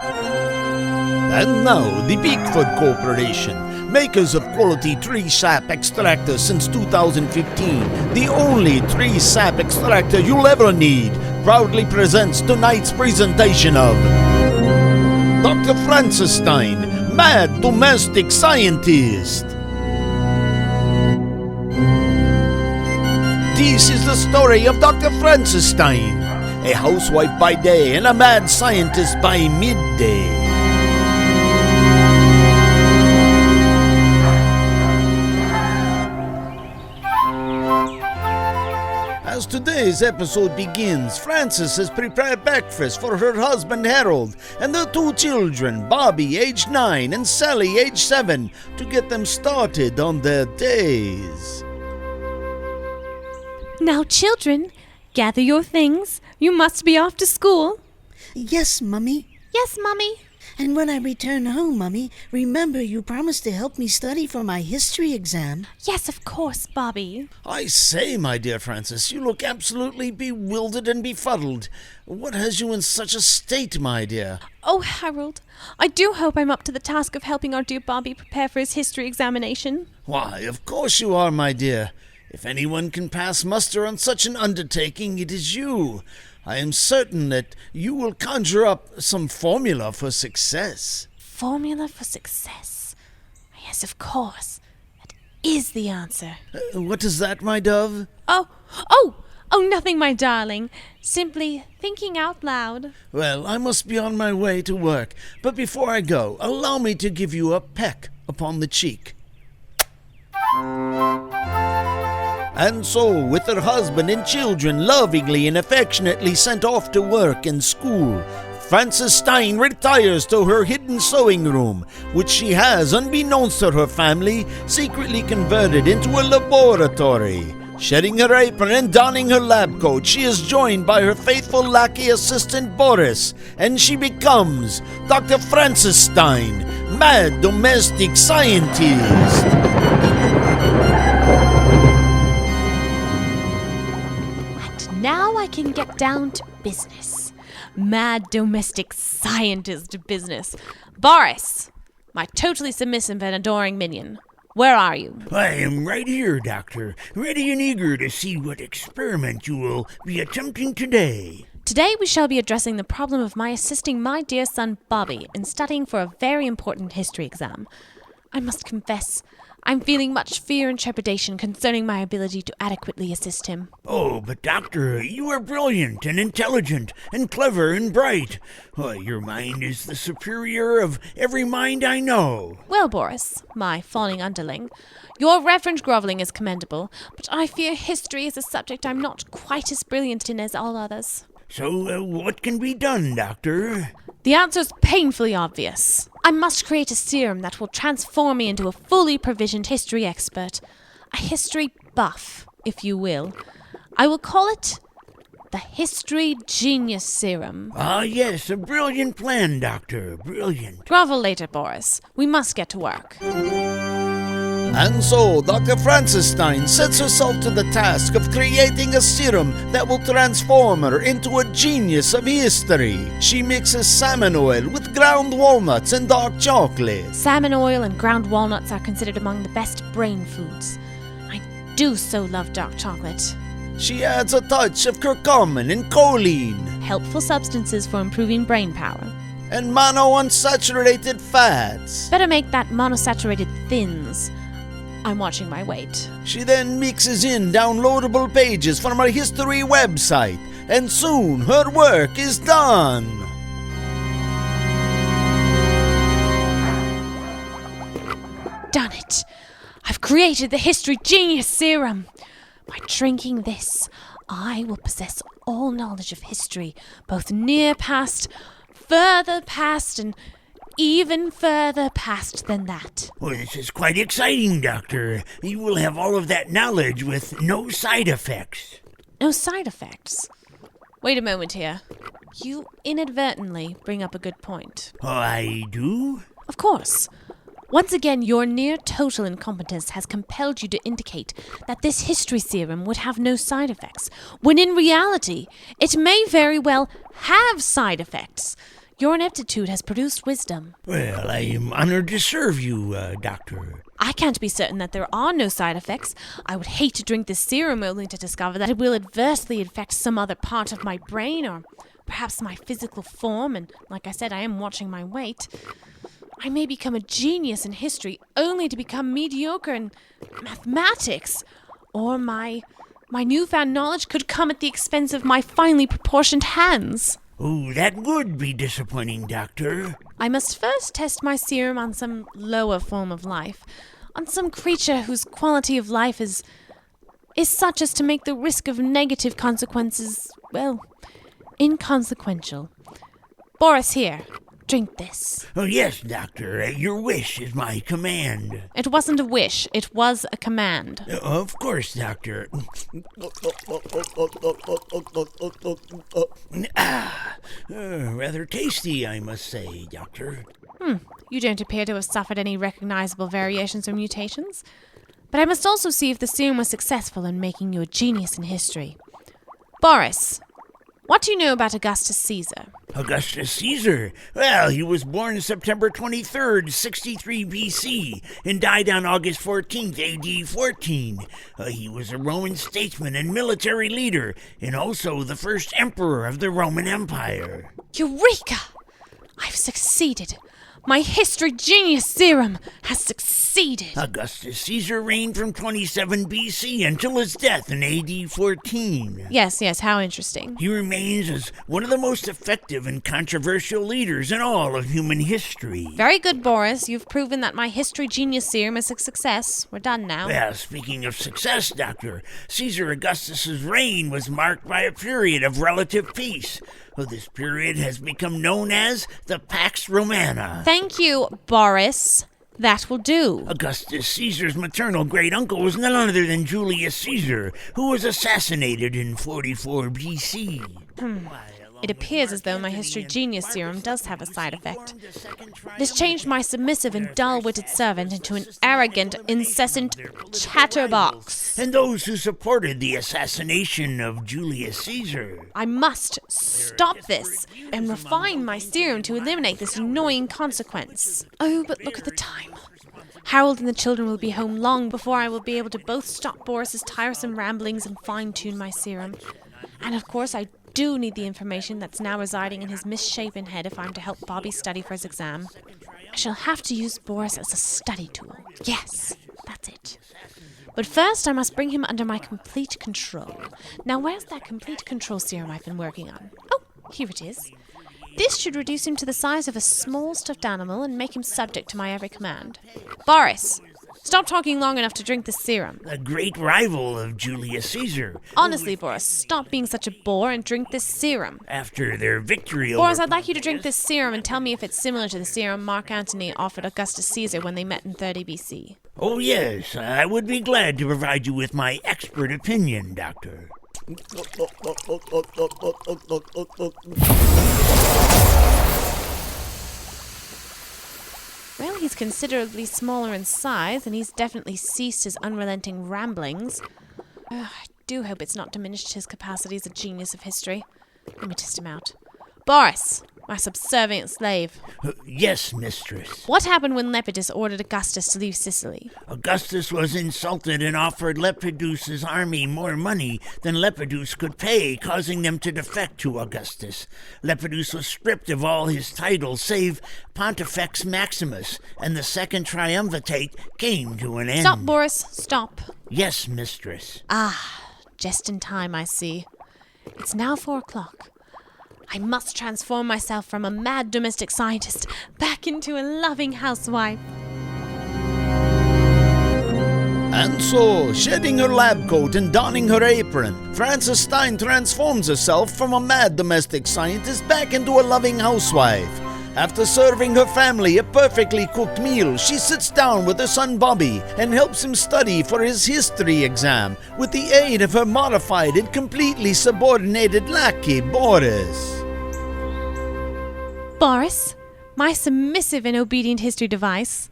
And now, the Bigfoot Corporation, makers of quality tree sap extractor since 2015, the only tree sap extractor you'll ever need, proudly presents tonight's presentation of Dr. Francis Stein, Mad Domestic Scientist. This is the story of Dr. Francis Stein, a housewife by day and a mad scientist by midday. As today's episode begins, Frances has prepared breakfast for her husband Harold and their two children, Bobby, age 9, and Sally, age 7, to get them started on their days. Now, children, gather your things. You must be off to school. Yes, Mummy. Yes, Mummy. And when I return home, Mummy, remember you promised to help me study for my history exam. Yes, of course, Bobby. I say, my dear Frances, you look absolutely bewildered and befuddled. What has you in such a state, my dear? Oh, Harold, I do hope I'm up to the task of helping our dear Bobby prepare for his history examination. Why, of course you are, my dear. If anyone can pass muster on such an undertaking, it is you. I am certain that you will conjure up some formula for success. Formula for success? Yes, of course. That is the answer. What is that, my dove? Oh, nothing, my darling. Simply thinking out loud. Well, I must be on my way to work. But before I go, allow me to give you a peck upon the cheek. And so, with her husband and children lovingly and affectionately sent off to work and school, Frances Stein retires to her hidden sewing room, which she has, unbeknownst to her family, secretly converted into a laboratory. Shedding her apron and donning her lab coat, she is joined by her faithful lackey assistant Boris, and she becomes Dr. Francis Stein, Mad Domestic Scientist. Now I can get down to business. Mad domestic scientist business. Boris, my totally submissive and adoring minion. Where are you? I am right here, Doctor, ready and eager to see what experiment you will be attempting today. Today we shall be addressing the problem of my assisting my dear son Bobby in studying for a very important history exam. I must confess, I'm feeling much fear and trepidation concerning my ability to adequately assist him. Oh, but Doctor, you are brilliant and intelligent and clever and bright. Your mind is the superior of every mind I know. Well, Boris, my fawning underling, your reverent grovelling is commendable, but I fear history is a subject I'm not quite as brilliant in as all others. So, what can be done, Doctor? The answer's painfully obvious. I must create a serum that will transform me into a fully provisioned history expert. A history buff, if you will. I will call it the History Genius Serum. Ah, yes, a brilliant plan, Doctor, brilliant. Grovel later, Boris. We must get to work. And so, Dr. Francis Stein sets herself to the task of creating a serum that will transform her into a genius of history. She mixes salmon oil with ground walnuts and dark chocolate. Salmon oil and ground walnuts are considered among the best brain foods. I do so love dark chocolate. She adds a touch of curcumin and choline. Helpful substances for improving brain power. And monounsaturated fats. Better make that monosaturated thins. I'm watching my weight. She then mixes in downloadable pages from her history website, and soon her work is done. Done it! I've created the History Genius Serum. By drinking this, I will possess all knowledge of history, both near past, further past, and even further past than that. Well, this is quite exciting, Doctor. You will have all of that knowledge with no side effects. No side effects? Wait a moment here. You inadvertently bring up a good point. Oh, I do? Of course. Once again, your near total incompetence has compelled you to indicate that this history serum would have no side effects, when in reality, it may very well have side effects. Your ineptitude has produced wisdom. Well, I am honored to serve you, Doctor. I can't be certain that there are no side effects. I would hate to drink this serum only to discover that it will adversely affect some other part of my brain or perhaps my physical form, and like I said, I am watching my weight. I may become a genius in history only to become mediocre in mathematics, or my newfound knowledge could come at the expense of my finely proportioned hands. Oh, that would be disappointing, Doctor. I must first test my serum on some lower form of life, on some creature whose quality of life is such as to make the risk of negative consequences, well, inconsequential. Boris, here, drink this. Oh, yes, Doctor. Your wish is my command. It wasn't a wish, it was a command. Of course, Doctor. Rather tasty, I must say, Doctor. You don't appear to have suffered any recognizable variations or mutations. But I must also see if the serum was successful in making you a genius in history. Boris, what do you know about Augustus Caesar? Augustus Caesar? Well, he was born September 23rd, 63 BC, and died on August 14th, AD 14. He was a Roman statesman and military leader, and also the first emperor of the Roman Empire. Eureka! I've succeeded. My history genius serum has succeeded. Augustus Caesar reigned from 27 BC until his death in AD 14. Yes, how interesting. He remains as one of the most effective and controversial leaders in all of human history. Very good, Boris. You've proven that my history genius serum is a success. We're done now. Well, speaking of success, Doctor, Caesar Augustus's reign was marked by a period of relative peace. This period has become known as the Pax Romana. Thank you, Boris. That will do. Augustus Caesar's maternal great-uncle was none other than Julius Caesar, who was assassinated in 44 BC. It appears as though my history genius serum does have a side effect. It has changed my submissive and dull-witted servant into an arrogant, incessant chatterbox. And those who supported the assassination of Julius Caesar. I must stop this and refine my serum to eliminate this annoying consequence. Oh, but look at the time. Harold and the children will be home long before I will be able to both stop Boris's tiresome ramblings and fine-tune my serum. And of course, I do need the information that's now residing in his misshapen head if I'm to help Bobby study for his exam. I shall have to use Boris as a study tool. Yes, that's it. But first, I must bring him under my complete control. Now, where's that complete control serum I've been working on? Oh, here it is. This should reduce him to the size of a small stuffed animal and make him subject to my every command. Boris, stop talking long enough to drink this serum. A great rival of Julius Caesar. Honestly, Boris, stop being such a bore and drink this serum. After their victory Boris, over... I'd like you to drink this serum and tell me if it's similar to the serum Mark Antony offered Augustus Caesar when they met in 30 BC. Oh, yes. I would be glad to provide you with my expert opinion, Doctor. Well, he's considerably smaller in size, and he's definitely ceased his unrelenting ramblings. I do hope it's not diminished his capacity as a genius of history. Let me test him out. Boris, my subservient slave. Yes, mistress. What happened when Lepidus ordered Augustus to leave Sicily? Augustus was insulted and offered Lepidus's army more money than Lepidus could pay, causing them to defect to Augustus. Lepidus was stripped of all his titles save Pontifex Maximus, and the second triumvirate came to an end. Stop, Boris, stop. Yes, mistress. Just in time, I see. It's now 4 o'clock. I must transform myself from a mad domestic scientist back into a loving housewife. And so, shedding her lab coat and donning her apron, Frances Stein transforms herself from a mad domestic scientist back into a loving housewife. After serving her family a perfectly cooked meal, she sits down with her son Bobby and helps him study for his history exam with the aid of her modified and completely subordinated lackey, Boris. Boris, my submissive and obedient history device.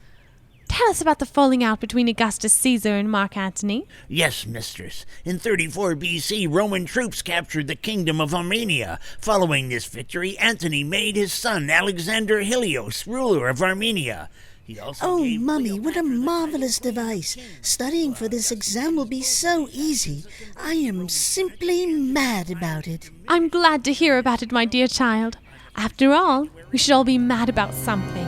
Tell us about the falling out between Augustus Caesar and Mark Antony. Yes, mistress. In 34 BC, Roman troops captured the kingdom of Armenia. Following this victory, Antony made his son Alexander Helios ruler of Armenia. He also Oh, gave Mummy, what a marvelous device. Studying for this exam will be so easy. I am simply mad about it. I'm glad to hear about it, my dear child. After all, we should all be mad about something.